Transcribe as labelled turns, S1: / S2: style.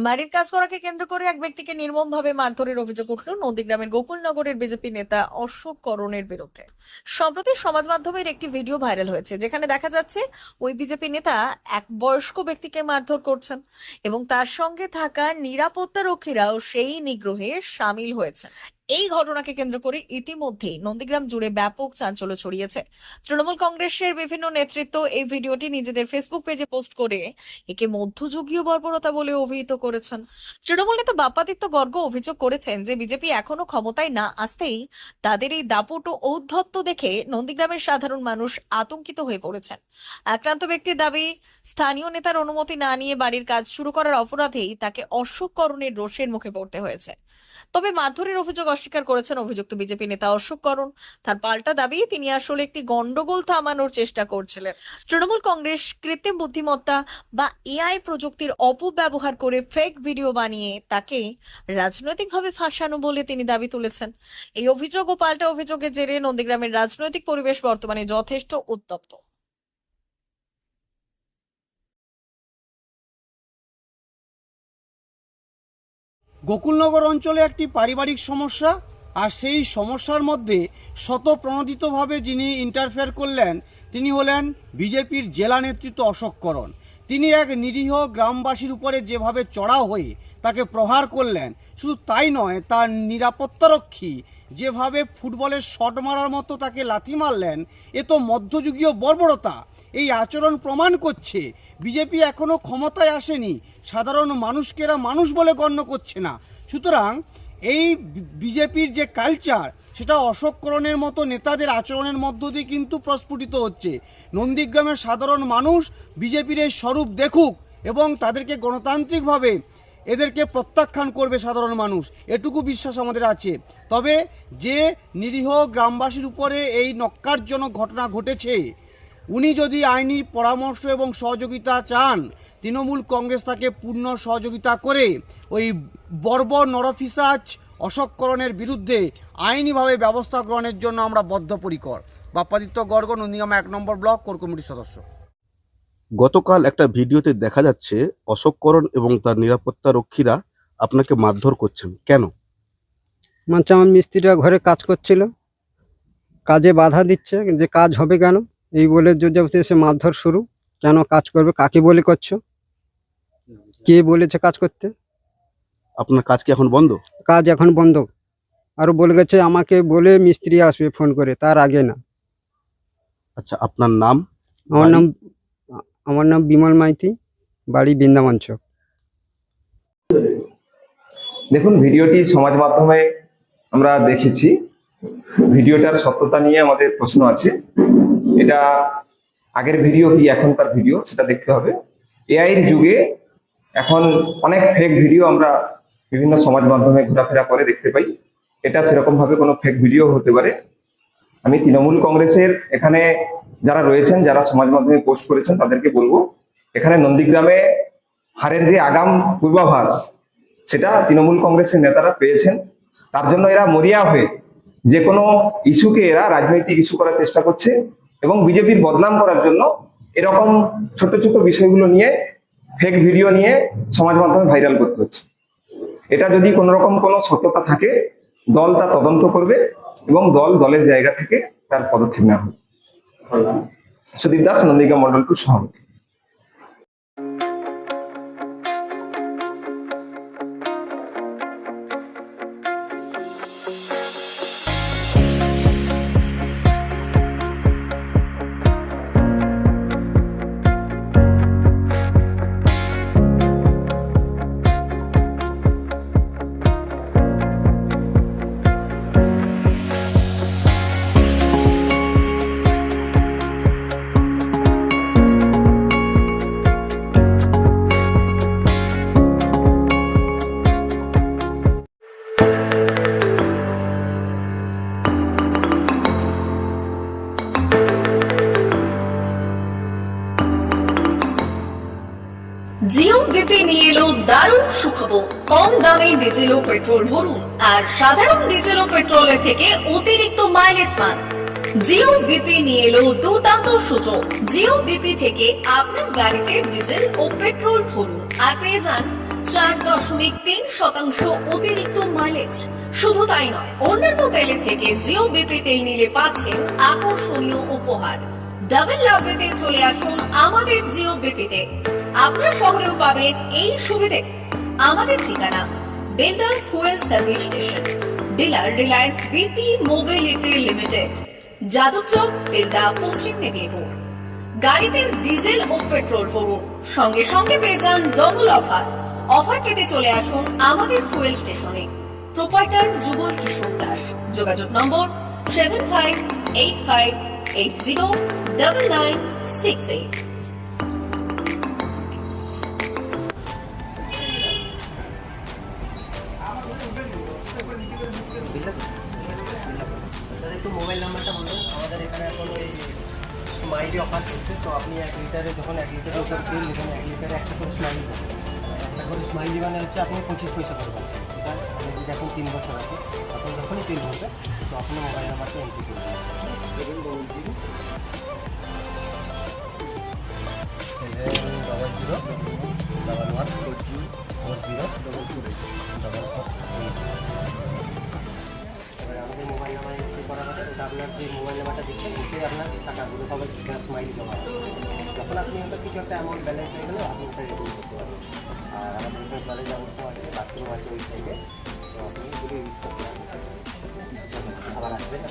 S1: বাড়ির কাজ করাকে কেন্দ্র করে এক ব্যক্তিকে নির্মমভাবে মারধরের অভিযোগ উঠল নন্দীগ্রামের গোকুলনগরের বিজেপি নেতা অশোক করণের বিরুদ্ধে। সম্প্রতি সমাজ মাধ্যমের একটি ভিডিও ভাইরাল হয়েছে, যেখানে দেখা যাচ্ছে ওই বিজেপি নেতা এক বয়স্ক ব্যক্তিকে মারধর করছেন এবং তার সঙ্গে থাকা নিরাপত্তা রক্ষীরাও সেই নিগ্রহে সামিল হয়েছে। এই ঘটনাকে কেন্দ্র করে ইতিমধ্যেই নন্দীগ্রাম জুড়ে ব্যাপক চাঞ্চল্য ছড়িয়েছে। তৃণমূল কংগ্রেসের বিভিন্ন নেতৃত্ব এই ভিডিওটি নিজেদের ফেসবুক পেজে পোস্ট করে একে মধ্যযুগীয় বর্বরতা বলে অভিহিত করেছেন। তৃণমূল নেতা বাপ্পাদিত্য গর্গ অভিযোগ করেছেন যে বিজেপি এখনো ক্ষমতায় না আসতেই তাদের এই দাপট ও ঔদ্ধত্য দেখে নন্দীগ্রামের সাধারণ মানুষ আতঙ্কিত হয়ে পড়েছেন। আক্রান্ত ব্যক্তির দাবি, স্থানীয় নেতার অনুমতি না নিয়ে বাড়ির কাজ শুরু করার অপরাধেই তাকে অশোক করণের রোষের মুখে পড়তে হয়েছে। তবে মারধরের অভিযোগ অস্বীকার করেছেন অভিযুক্ত বিজেপি নেতা অশোক করণ। তার পাল্টা দাবি, তিনি আসলে একটি গন্ডগোল থামানোর চেষ্টা করছিলেন। তৃণমূল কংগ্রেস কৃত্রিম বুদ্ধিমত্তা বা এআই প্রযুক্তির অপব্যবহার করে ফেক ভিডিও বানিয়ে তাকে রাজনৈতিকভাবে ফাঁসানো বলে তিনি দাবি তুলেছেন। এই অভিযোগ ও পাল্টা অভিযোগের জেরে নন্দীগ্রামের রাজনৈতিক পরিবেশ বর্তমানে যথেষ্ট উত্তপ্ত।
S2: গোকুলনগর অঞ্চলে একটি পারিবারিক সমস্যা, আর সেই সমস্যার মধ্যে স্বতঃপ্রণোদিতভাবে যিনি ইন্টারফেয়ার করলেন তিনি হলেন বিজেপির জেলা নেতৃত্ব অশোক করণ। তিনি এক নিরীহ গ্রামবাসীর উপরে যেভাবে চড়াও হয়ে তাকে প্রহার করলেন, শুধু তাই নয়, তার নিরাপত্তারক্ষী যেভাবে ফুটবলের শট মারার মতো তাকে লাথি মারলেন, এ তো মধ্যযুগীয় বর্বরতা। এই আচরণ প্রমাণ করছে বিজেপি এখনও ক্ষমতায় আসেনি, সাধারণ মানুষকে এরা মানুষ বলে গণ্য করছে না। সুতরাং এই বিজেপির যে কালচার, সেটা অশোক করণের মতো নেতাদের আচরণের মধ্য দিয়ে কিন্তু প্রস্ফুটিত হচ্ছে। নন্দীগ্রামের সাধারণ মানুষ বিজেপির এই স্বরূপ দেখুক এবং তাদেরকে গণতান্ত্রিকভাবে এদেরকে প্রত্যাখ্যান করবে সাধারণ মানুষ, এটুকু বিশ্বাস আমাদের আছে। তবে যে নিরীহ গ্রামবাসীর উপরে এই নক্কারজনক ঘটনা ঘটেছে, উনি যদি আইনি পরামর্শ এবং সহযোগিতা চান, তৃণমূল কংগ্রেস তাকে পূর্ণ সহযোগিতা করে ওই বর্বর নরপিশাচ অশোক করণের বিরুদ্ধে আইনিভাবে ব্যবস্থা গ্রহণের জন্য আমরা বদ্ধপরিকর। বাপ্পাদিত্য গর্গ, নন্দীগ্রাম 1 নম্বর ব্লক কোর কমিটির সদস্য।
S3: গতকাল একটা ভিডিওতে দেখা যাচ্ছে অশোক করণ এবং তার নিরাপত্তা রক্ষীরা আপনাকে মারধর করছেন, কেন?
S4: মানে আমার মিস্ত্রিরা ঘরে কাজ করছিল, কাজে বাধা দিচ্ছে, যে কাজ হবে কেন এই বলে জোরজবরদস্তি এসে মারধর শুরু। কেন কাজ করবে, কাকে বলে করছো, কে বলেছে কাজ করতে?
S3: আপনার কাজ কি এখন বন্ধ?
S4: কাজ এখন বন্ধ। আরো বলে গেছে আমাকে বলে মিস্ত্রি আসবে ফোন করে, তার আগে না।
S3: আচ্ছা, আপনার নাম?
S4: আমার নাম বিমল মাইতি, বাড়ি বৃন্দাবন চক।
S5: দেখুন, ভিডিওটি সমাজ মাধ্যমে আমরা দেখেছি। ভিডিওটার সত্যতা নিয়ে আমাদের প্রশ্ন আছে। এটা আগের ভিডিও কি এখনকার ভিডিও সেটা দেখতে হবে। এআই এর যুগে এখন অনেক ফেক ভিডিও আমরা বিভিন্ন সমাজ মাধ্যমে ঘোরাফেরা করে দেখতে পাই। এটা সেরকম ভাবে কোনো ফেক ভিডিও হতে পারে। আমি তৃণমূল কংগ্রেসের এখানে যারা রয়েছেন, যারা সমাজ মাধ্যমে পোস্ট করেছেন, তাদেরকে বলবো, এখানে নন্দীগ্রামে হারের যে আগাম পূর্বাভাস, সেটা তৃণমূল কংগ্রেসের নেতারা পেয়েছেন। তার জন্য এরা মরিয়া হয়ে যে কোনো ইস্যুকে এরা রাজনৈতিক ইস্যু করার চেষ্টা করছে এবং বিজেপির বদনাম করার জন্য এরকম ছোট ছোট বিষয়গুলো নিয়ে ফেক ভিডিও নিয়ে সমাজ মাধ্যমে ভাইরাল করতে হচ্ছে। এটা যদি কোনো রকম কোনো সত্যতা থাকে, দল তা তদন্ত করবে এবং দলের জায়গা থেকে তার পদক্ষেপ নেওয়া হবে। সুদীপ দাস, নন্দীগ্রাম মন্ডল 2 সভাপতি।
S1: কম দামে ডিজেল ও পেট্রোল ভরুন আর সাধারণ ডিজেল ও পেট্রোলের থেকে অতিরিক্ত মাইলেজ পান। জিও বিপি নিয়ে এলো দুর্দান্ত সুযোগ। জিও বিপি থেকে আপনার গাড়িতে ডিজেল ও পেট্রোল ভরুন আর পেয়ে যান 4.3% অতিরিক্ত মাইলেজ। শুধু তাই নয়, অন্যান্য তেলের থেকে জিও বিপি তেল নিলে পাচ্ছেন আকর্ষণীয় উপহার। ডাবল লাভ পেতে চলে আসুন আমাদের জিও বিপিতে। আপনার শহরেও পাবেন এই সুবিধে। আমাদের ঠিকানা Belda fuel service station, dealer Reliance BP mobility limited, Jadabchak, Belda, পশ্চিম মেদিনীপুর। গাড়িতে ডিজেল ও পেট্রোল ভরুন, সঙ্গে সঙ্গে পেয়ে যান ডবল অফার। অফার পেতে চলে আসুন আমাদের ফুয়েল স্টেশনে। প্রোপাইটার যুগল কিশোর দাস। যোগাযোগ নম্বর 7585809968।
S6: একটু মোবাইল নাম্বারটা বলুন। আমাদের এখানে এখন ওই স্মাইলি অফার চলছে, তো আপনি 1 লিটারে যখন 1 লিটারের উপর তেল নেবেন, 1 লিটারে একটা করে স্মাইলি পাবেন। একটা করে স্মাইলি মানে হচ্ছে আপনি 25 পয়সা করবেন। এটা আপনি যদি এখন 3 বছর আছে, আপনি যখনই তেল ভরবেন তো আপনি মোবাইল নাম্বারটা এন্ট্রি করবেন। দেখুন 700114044 আমাদের মোবাইল নাম্বার এন্ট্রি করা হবে। এটা আপনার যে মোবাইল নাম্বারটা দিচ্ছেন ওতে আপনার টাকাগুলো সবাই স্মাইলি জমা হবে। যখন আপনি ওটা কিছু একটা অ্যামাউন্ট ব্যালেন্স হয়ে গেলে আপনি ওটা রিডিম করতে পারবেন। আর আমাদের এখানে জলের ব্যবস্থা আছে, বাথরুম আছে ওই সাইডে, তো আপনি এগুলো ইউজ করতে পারবেন। আবার আসবেন।